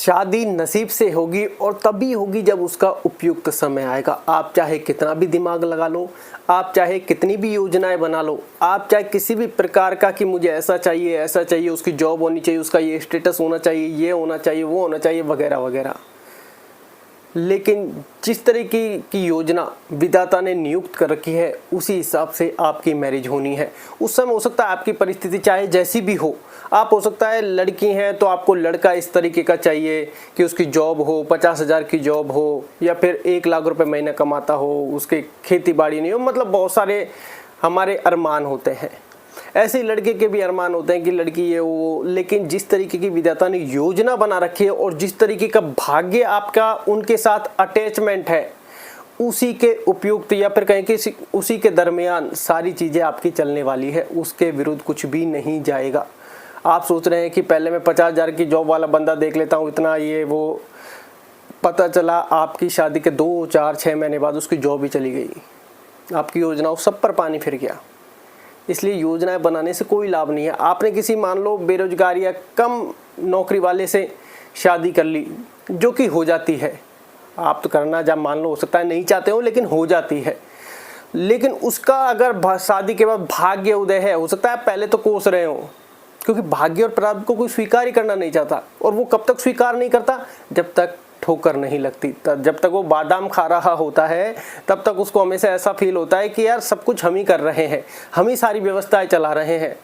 शादी नसीब से होगी और तभी होगी जब उसका उपयुक्त समय आएगा। आप चाहे कितना भी दिमाग लगा लो, आप चाहे कितनी भी योजनाएं बना लो, आप चाहे किसी भी प्रकार का कि मुझे ऐसा चाहिए, उसकी जॉब होनी चाहिए, उसका ये स्टेटस होना चाहिए, ये होना चाहिए, वो होना चाहिए, वगैरह वगैरह, लेकिन जिस तरीके की योजना विधाता ने नियुक्त कर रखी है उसी हिसाब से आपकी मैरिज होनी है। उस समय हो सकता है आपकी परिस्थिति चाहे जैसी भी हो, आप हो सकता है लड़की हैं तो आपको लड़का इस तरीके का चाहिए कि उसकी जॉब हो, 50,000 की जॉब हो, या फिर 1 लाख रुपए महीना कमाता हो, उसके खेती बाड़ी नहीं हो, मतलब बहुत सारे हमारे अरमान होते हैं। ऐसे ही लड़के के भी अरमान होते हैं कि लड़की ये वो, लेकिन जिस तरीके की विधाता ने योजना बना रखी है और जिस तरीके का भाग्य आपका उनके साथ अटैचमेंट है, उसी के उपयुक्त या फिर कहें कि उसी के दरमियान सारी चीज़ें आपकी चलने वाली है, उसके विरुद्ध कुछ भी नहीं जाएगा। आप सोच रहे हैं कि पहले मैं 50,000 की जॉब वाला बंदा देख लेता हूँ, इतना ये वो, पता चला आपकी शादी के 2, 4, 6 महीने बाद उसकी जॉब ही चली गई, आपकी योजनाओं सब पर पानी फिर गया। इसलिए योजनाएं बनाने से कोई लाभ नहीं है। आपने किसी मान लो बेरोजगार या कम नौकरी वाले से शादी कर ली, जो कि हो जाती है, आप तो करना जब मान लो हो सकता है नहीं चाहते हो लेकिन हो जाती है, लेकिन उसका अगर शादी के बाद भाग्य उदय है, हो सकता है आप पहले तो कोस रहे हो, क्योंकि भाग्य और प्रारब्ध को कोई स्वीकार ही करना नहीं चाहता। और वो कब तक स्वीकार नहीं करता, जब तक ठोकर नहीं लगती, तब जब तक वो बादाम खा रहा होता है तब तक उसको हमेशा ऐसा फील होता है कि यार सब कुछ हम ही कर रहे हैं, हम ही सारी व्यवस्थाएं चला रहे हैं।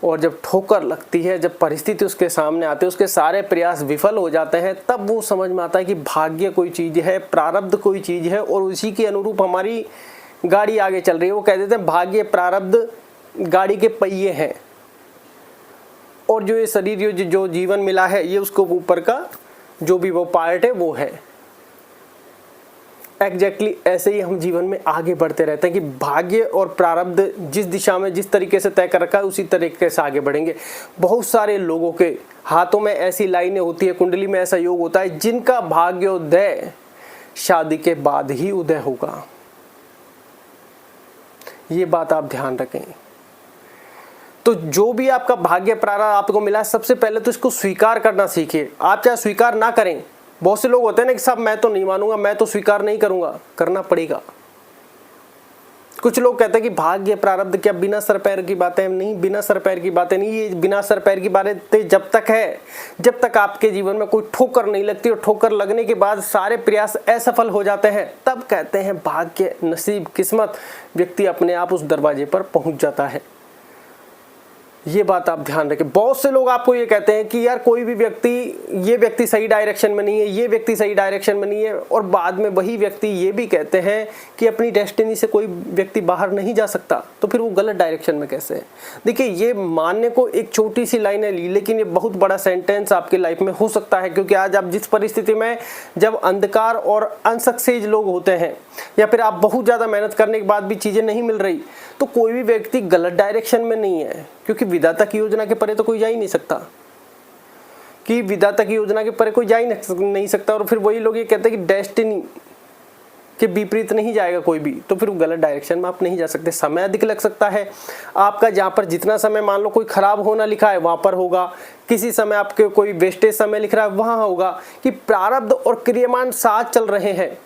और जब ठोकर लगती है, जब परिस्थिति उसके सामने आती है, उसके सारे प्रयास विफल हो जाते हैं, तब वो समझ में आता है कि भाग्य कोई चीज़ है, प्रारब्ध कोई चीज़ है, और उसी के अनुरूप हमारी गाड़ी आगे चल रही है। वो कह देते हैं भाग्य प्रारब्ध गाड़ी के पहिए हैं, और जो ये शरीर जो जीवन मिला है ये उसको ऊपर का जो भी वो पार्ट है वो है। एग्जैक्टली ऐसे ही हम जीवन में आगे बढ़ते रहते हैं कि भाग्य और प्रारब्ध जिस दिशा में जिस तरीके से तय कर रखा है उसी तरीके से आगे बढ़ेंगे। बहुत सारे लोगों के हाथों में ऐसी लाइनें होती है, कुंडली में ऐसा योग होता है, जिनका भाग्योदय शादी के बाद ही उदय होगा। ये बात आप ध्यान रखें। तो जो भी आपका भाग्य प्रारब्ध आपको मिला है, सबसे पहले तो इसको स्वीकार करना सीखिए। आप चाहे स्वीकार ना करें, बहुत से लोग होते हैं ना कि साहब मैं तो नहीं मानूंगा, मैं तो स्वीकार नहीं करूंगा, करना पड़ेगा। कुछ लोग कहते हैं कि भाग्य प्रारब्ध क्या बिना सर पैर की बातें नहीं, बिना सर पैर की बातें नहीं। ये बिना सर पैर की बातें जब तक है, जब तक आपके जीवन में कोई ठोकर नहीं लगती, और ठोकर लगने के बाद सारे प्रयास असफल हो जाते हैं, तब कहते हैं भाग्य, नसीब, किस्मत, व्यक्ति अपने आप उस दरवाजे पर पहुंच जाता है। ये बात आप ध्यान रखें। बहुत से लोग आपको ये कहते हैं कि यार कोई भी व्यक्ति, ये व्यक्ति सही डायरेक्शन में नहीं है, ये व्यक्ति सही डायरेक्शन में नहीं है, और बाद में वही व्यक्ति ये भी कहते हैं कि अपनी डेस्टिनी से कोई व्यक्ति बाहर नहीं जा सकता, तो फिर वो गलत डायरेक्शन में कैसे है। देखिए, ये मानने को एक छोटी सी लाइन है, लेकिन ये बहुत बड़ा सेंटेंस आपकी लाइफ में हो सकता है, क्योंकि आज आप जिस परिस्थिति में, जब अंधकार और अनसक्सेस लोग होते हैं, या फिर आप बहुत ज़्यादा मेहनत करने के बाद भी चीज़ें नहीं मिल रही, तो कोई भी व्यक्ति गलत डायरेक्शन में नहीं है, क्योंकि विधाता की योजना के परे तो कोई जा ही नहीं सकता, कि विधाता की योजना के परे कोई जा ही नहीं सकता। और फिर वही लोग ये कहते हैं कि डेस्टिनी के विपरीत नहीं जाएगा कोई भी, तो फिर गलत डायरेक्शन में आप नहीं जा सकते। समय अधिक लग सकता है आपका, जहाँ पर जितना समय मान लो कोई खराब होना लिखा है वहाँ पर होगा, किसी समय आपके कोई वेस्टेज समय लिख रहा है वहाँ होगा, कि प्रारब्ध और क्रियामान साथ चल रहे हैं,